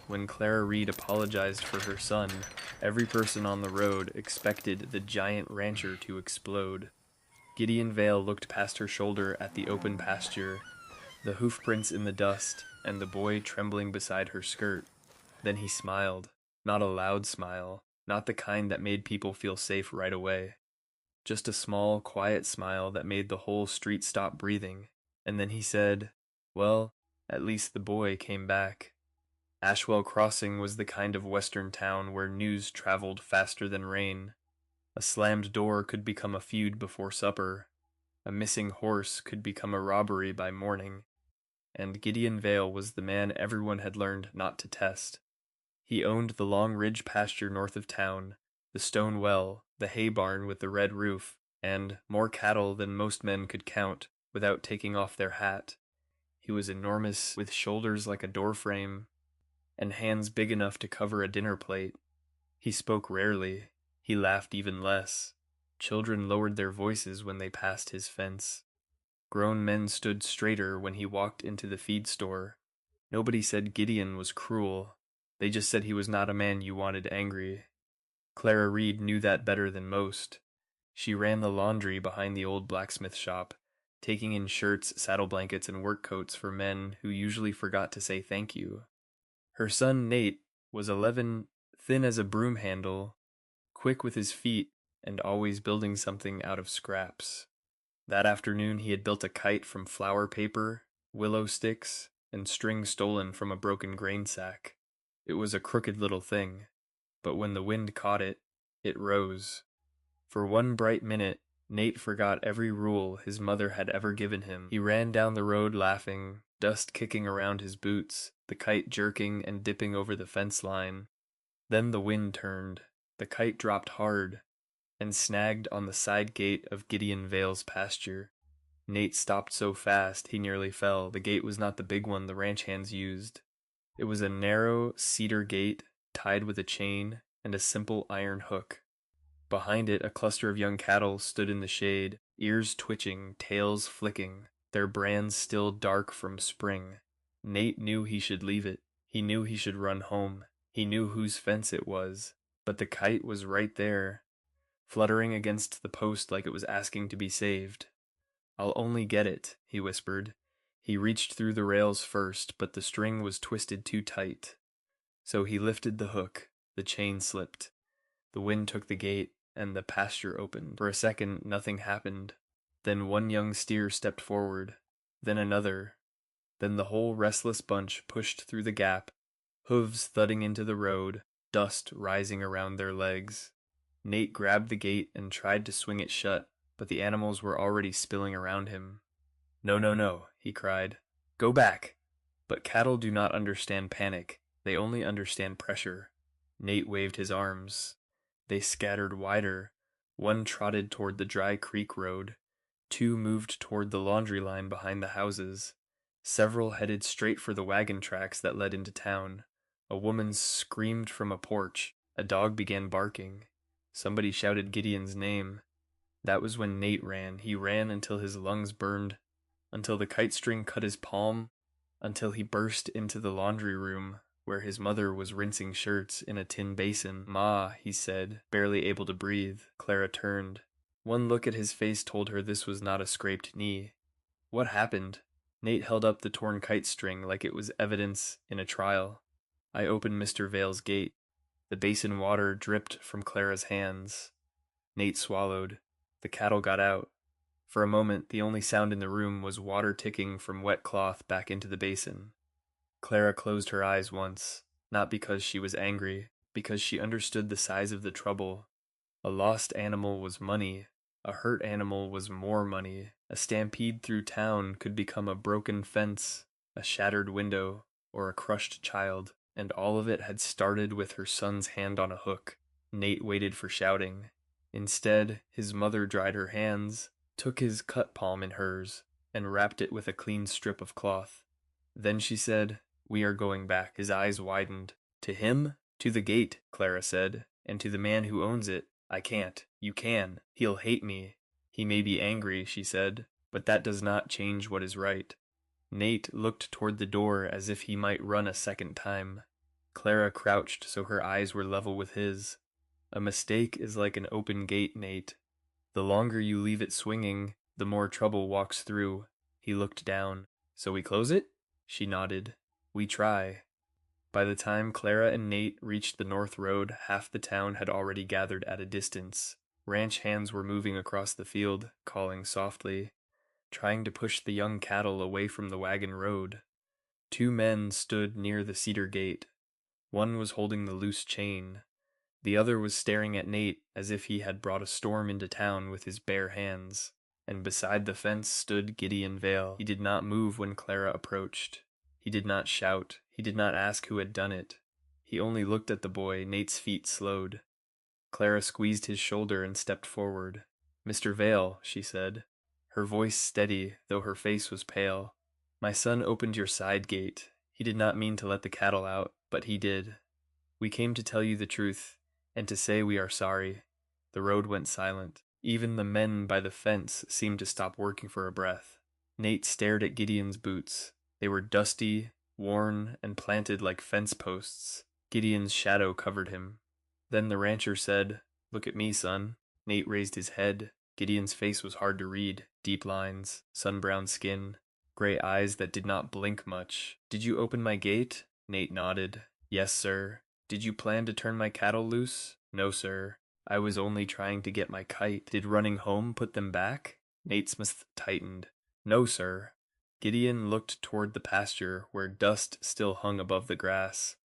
when Clara Reed apologized for her son, every person on the road expected the giant rancher to explode. Gideon Vale looked past her shoulder at the open pasture, the hoofprints in the dust, and the boy trembling beside her skirt. Then he smiled. Not a loud smile, not the kind that made people feel safe right away. Just a small, quiet smile that made the whole street stop breathing. And then he said, "Well, at least the boy came back." Ashwell Crossing was the kind of western town where news traveled faster than rain. A slammed door could become a feud before supper. A missing horse could become a robbery by morning. And Gideon Vale was the man everyone had learned not to test. He owned the long ridge pasture north of town, the stone well, the hay barn with the red roof, and more cattle than most men could count without taking off their hat. He was enormous, with shoulders like a doorframe, and hands big enough to cover a dinner plate. He spoke rarely. He laughed even less. Children lowered their voices when they passed his fence. Grown men stood straighter when he walked into the feed store. Nobody said Gideon was cruel. They just said he was not a man you wanted angry. Clara Reed knew that better than most. She ran the laundry behind the old blacksmith shop, taking in shirts, saddle blankets, and work coats for men who usually forgot to say thank you. Her son Nate was 11, thin as a broom handle, quick with his feet, and always building something out of scraps. That afternoon he had built a kite from flour paper, willow sticks, and string stolen from a broken grain sack. It was a crooked little thing, but when the wind caught it, it rose. For one bright minute, Nate forgot every rule his mother had ever given him. He ran down the road laughing, dust kicking around his boots, the kite jerking and dipping over the fence line. Then the wind turned. The kite dropped hard and snagged on the side gate of Gideon Vale's pasture. Nate stopped so fast he nearly fell. The gate was not the big one the ranch hands used. It was a narrow cedar gate tied with a chain and a simple iron hook. Behind it, a cluster of young cattle stood in the shade, ears twitching, tails flicking, their brands still dark from spring. Nate knew he should leave it. He knew he should run home. He knew whose fence it was. But the kite was right there, fluttering against the post like it was asking to be saved. "I'll only get it," he whispered. He reached through the rails first, but the string was twisted too tight. So he lifted the hook. The chain slipped. The wind took the gate, and the pasture opened. For a second, nothing happened. Then one young steer stepped forward. Then another. Then the whole restless bunch pushed through the gap, hooves thudding into the road, dust rising around their legs. Nate grabbed the gate and tried to swing it shut, but the animals were already spilling around him. "No, no, no," he cried. "Go back!" But cattle do not understand panic. They only understand pressure. Nate waved his arms. They scattered wider. One trotted toward the dry creek road. Two moved toward the laundry line behind the houses. Several headed straight for the wagon tracks that led into town. A woman screamed from a porch. A dog began barking. Somebody shouted Gideon's name. That was when Nate ran. He ran until his lungs burned, until the kite string cut his palm, until he burst into the laundry room where his mother was rinsing shirts in a tin basin. "Ma," he said, barely able to breathe. Clara turned. One look at his face told her this was not a scraped knee. "What happened?" Nate held up the torn kite string like it was evidence in a trial. "I opened Mr. Vale's gate." The basin water dripped from Clara's hands. Nate swallowed. The cattle got out. For a moment, the only sound in the room was water ticking from wet cloth back into the basin. Clara closed her eyes once, not because she was angry, because she understood the size of the trouble. A lost animal was money. A hurt animal was more money. A stampede through town could become a broken fence, a shattered window, or a crushed child. And all of it had started with her son's hand on a hook. Nate waited for shouting. Instead, his mother dried her hands, took his cut palm in hers, and wrapped it with a clean strip of cloth. Then she said, "We are going back." His eyes widened. "To him?" "To the gate," Clara said, "and to the man who owns it. I can't. You can. He'll hate me." "He may be angry," she said, "but that does not change what is right." Nate looked toward the door as if he might run a second time. Clara crouched so her eyes were level with his. A mistake is like an open gate, Nate. The longer you leave it swinging, the more trouble walks through. He looked down. So we close it? She nodded. We try. By the time Clara and Nate reached the north road, half the town had already gathered at a distance. Ranch hands were moving across the field, calling softly, trying to push the young cattle away from the wagon road. Two men stood near the cedar gate. One was holding the loose chain. The other was staring at Nate as if he had brought a storm into town with his bare hands. And beside the fence stood Gideon Vale. He did not move when Clara approached. He did not shout. He did not ask who had done it. He only looked at the boy. Nate's feet slowed. Clara squeezed his shoulder and stepped forward. "Mr. Vale," she said, her voice steady, though her face was pale. "My son opened your side gate. He did not mean to let the cattle out, but he did. We came to tell you the truth, and to say we are sorry." The road went silent. Even the men by the fence seemed to stop working for a breath. Nate stared at Gideon's boots. They were dusty, worn, and planted like fence posts. Gideon's shadow covered him. Then the rancher said, "Look at me, son." Nate raised his head. Gideon's face was hard to read. Deep lines, sun-browned skin, gray eyes that did not blink much. "Did you open my gate?" Nate nodded. "Yes, sir." "Did you plan to turn my cattle loose?" "No, sir. I was only trying to get my kite." "Did running home put them back?" Nate's mouth tightened. "No, sir." Gideon looked toward the pasture where dust still hung above the grass.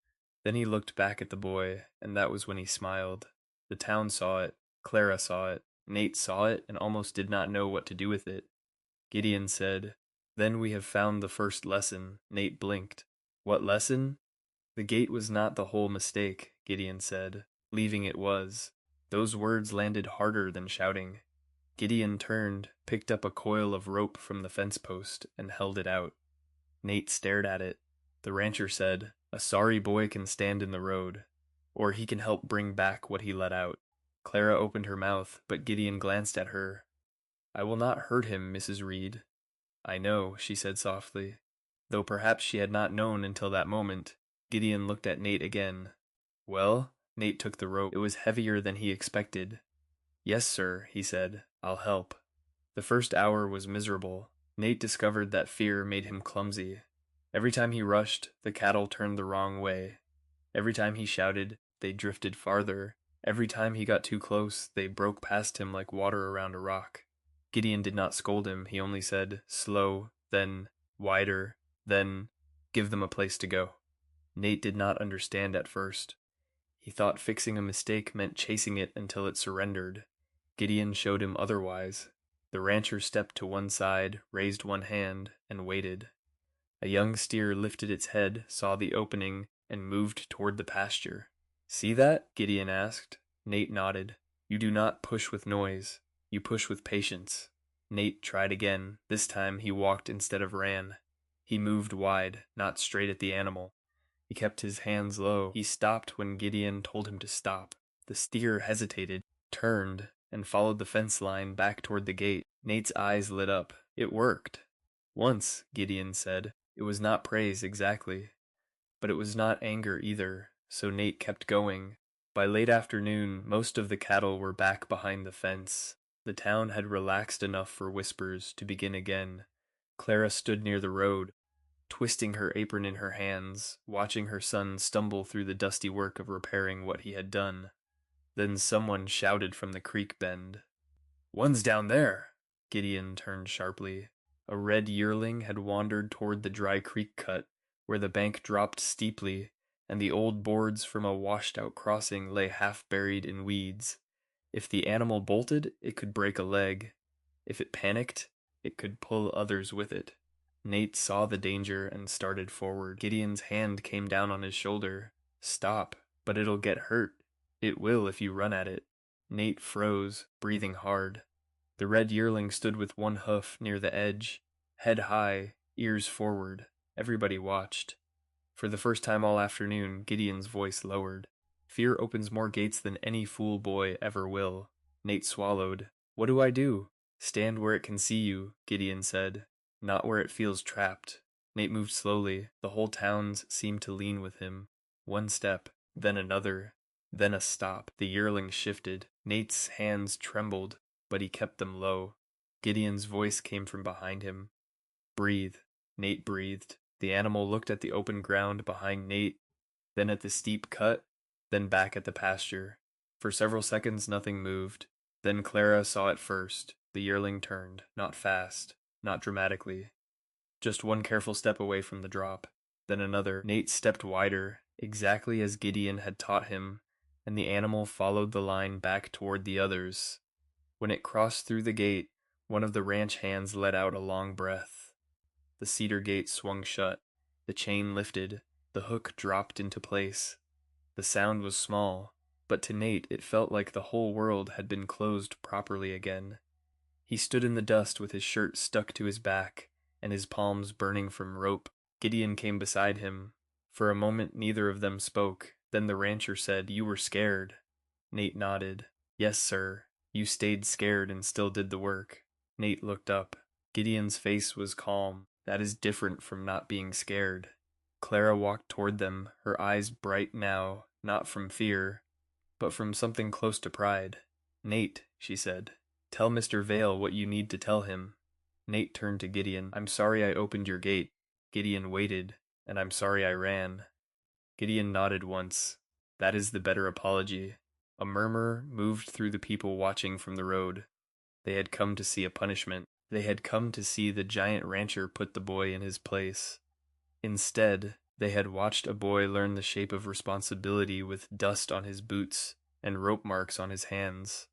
Then he looked back at the boy, and that was when he smiled. The town saw it. Clara saw it. Nate saw it and almost did not know what to do with it. Gideon said, "Then we have found the first lesson." Nate blinked. "What lesson?" "The gate was not the whole mistake," Gideon said. "Leaving it was." Those words landed harder than shouting. Gideon turned, picked up a coil of rope from the fence post, and held it out. Nate stared at it. The rancher said, "A sorry boy can stand in the road, or he can help bring back what he let out." Clara opened her mouth, but Gideon glanced at her. "I will not hurt him, Mrs. Reed." "I know," she said softly. Though perhaps she had not known until that moment, Gideon looked at Nate again. "Well?" Nate took the rope. It was heavier than he expected. "Yes, sir," he said. "I'll help." The first hour was miserable. Nate discovered that fear made him clumsy. Every time he rushed, the cattle turned the wrong way. Every time he shouted, they drifted farther. Every time he got too close, they broke past him like water around a rock. Gideon did not scold him. He only said, "Slow, then wider, then give them a place to go." Nate did not understand at first. He thought fixing a mistake meant chasing it until it surrendered. Gideon showed him otherwise. The rancher stepped to one side, raised one hand, and waited. A young steer lifted its head, saw the opening, and moved toward the pasture. "See that?" Gideon asked. Nate nodded. "You do not push with noise. You push with patience." Nate tried again. This time he walked instead of ran. He moved wide, not straight at the animal. He kept his hands low. He stopped when Gideon told him to stop. The steer hesitated, turned, and followed the fence line back toward the gate. Nate's eyes lit up. It worked. Once, Gideon said. It was not praise exactly, but it was not anger either, so Nate kept going. By late afternoon, most of the cattle were back behind the fence. The town had relaxed enough for whispers to begin again. Clara stood near the road, twisting her apron in her hands, watching her son stumble through the dusty work of repairing what he had done. Then someone shouted from the creek bend. "One's down there!" Gideon turned sharply. A red yearling had wandered toward the dry creek cut, where the bank dropped steeply, and the old boards from a washed-out crossing lay half-buried in weeds. If the animal bolted, it could break a leg. If it panicked, it could pull others with it. Nate saw the danger and started forward. Gideon's hand came down on his shoulder. "Stop, but it'll get hurt. It will if you run at it." Nate froze, breathing hard. The red yearling stood with one hoof near the edge, head high, ears forward. Everybody watched. For the first time all afternoon, Gideon's voice lowered. "Fear opens more gates than any fool boy ever will." Nate swallowed. "What do I do?" "Stand where it can see you," Gideon said. "Not where it feels trapped." Nate moved slowly. The whole town seemed to lean with him. One step, then another, then a stop. The yearling shifted. Nate's hands trembled, but he kept them low. Gideon's voice came from behind him. Breathe. Nate breathed. The animal looked at the open ground behind Nate, then at the steep cut, then back at the pasture. For several seconds nothing moved. Then Clara saw it first. The yearling turned, not fast, not dramatically. Just one careful step away from the drop. Then another. Nate stepped wider, exactly as Gideon had taught him, and the animal followed the line back toward the others. When it crossed through the gate, one of the ranch hands let out a long breath. The cedar gate swung shut. The chain lifted. The hook dropped into place. The sound was small, but to Nate it felt like the whole world had been closed properly again. He stood in the dust with his shirt stuck to his back and his palms burning from rope. Gideon came beside him. For a moment neither of them spoke. Then the rancher said, "You were scared." Nate nodded. "Yes, sir. You stayed scared and still did the work." Nate looked up. Gideon's face was calm. That is different from not being scared. Clara walked toward them, her eyes bright now, not from fear, but from something close to pride. "Nate," she said, "tell Mr. Vale what you need to tell him." Nate turned to Gideon. "I'm sorry I opened your gate." Gideon waited. "And I'm sorry I ran." Gideon nodded once. "That is the better apology." A murmur moved through the people watching from the road. They had come to see a punishment. They had come to see the giant rancher put the boy in his place. Instead, they had watched a boy learn the shape of responsibility with dust on his boots and rope marks on his hands.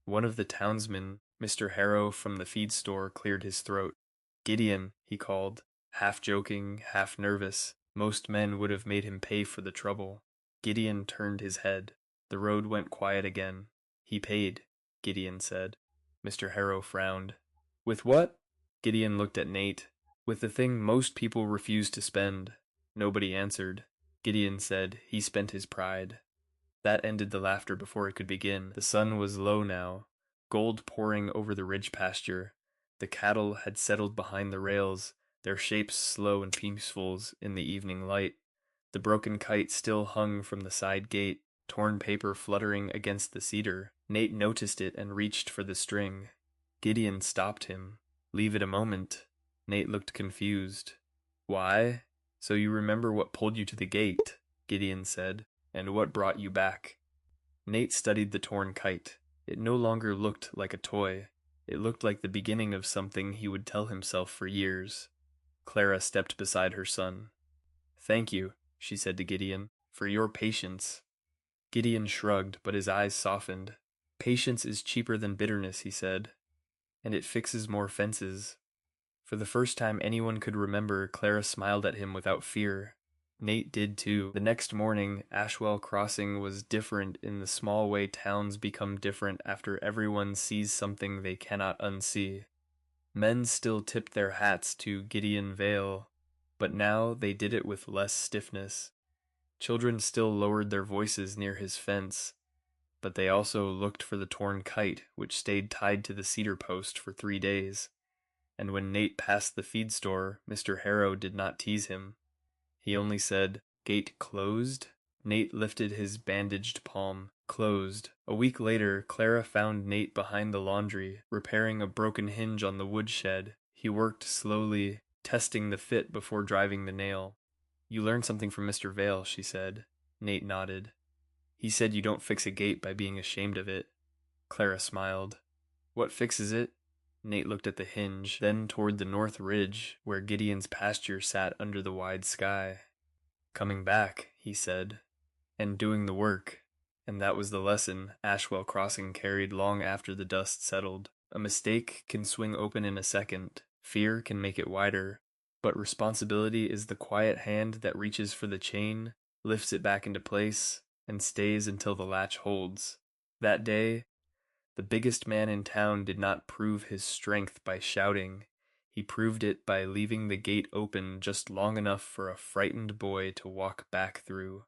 One of the townsmen, Mr. Harrow from the feed store, cleared his throat. "Gideon," he called, half joking, half nervous. Most men would have made him pay for the trouble. Gideon turned his head. The road went quiet again. "He paid," Gideon said. Mr. Harrow frowned. "With what?" Gideon looked at Nate. "With the thing most people refuse to spend." Nobody answered. Gideon said, "He spent his pride." That ended the laughter before it could begin. The sun was low now, gold pouring over the ridge pasture. The cattle had settled behind the rails, their shapes slow and peaceful in the evening light. The broken kite still hung from the side gate, torn paper fluttering against the cedar. Nate noticed it and reached for the string. Gideon stopped him. "Leave it a moment." Nate looked confused. "Why? So you remember what pulled you to the gate," Gideon said, "and what brought you back." Nate studied the torn kite. It no longer looked like a toy. It looked like the beginning of something he would tell himself for years. Clara stepped beside her son. "Thank you," she said to Gideon, "for your patience." Gideon shrugged, but his eyes softened. "Patience is cheaper than bitterness," he said, "and it fixes more fences." For the first time anyone could remember, Clara smiled at him without fear. Nate did too. The next morning, Ashwell Crossing was different in the small way towns become different after everyone sees something they cannot unsee. Men still tipped their hats to Gideon Vale, but now they did it with less stiffness. Children still lowered their voices near his fence, but they also looked for the torn kite, which stayed tied to the cedar post for 3 days. And when Nate passed the feed store, Mr. Harrow did not tease him. He only said, "Gate closed?" Nate lifted his bandaged palm. "Closed." A week later, Clara found Nate behind the laundry, repairing a broken hinge on the woodshed. He worked slowly, testing the fit before driving the nail. "You learned something from Mr. Vale," she said. Nate nodded. "He said you don't fix a gate by being ashamed of it." Clara smiled. "What fixes it?" Nate looked at the hinge, then toward the north ridge, where Gideon's pasture sat under the wide sky. "Coming back," he said, "and doing the work." And that was the lesson Ashwell Crossing carried long after the dust settled. A mistake can swing open in a second. Fear can make it wider. But responsibility is the quiet hand that reaches for the chain, lifts it back into place, and stays until the latch holds. That day, the biggest man in town did not prove his strength by shouting. He proved it by leaving the gate open just long enough for a frightened boy to walk back through.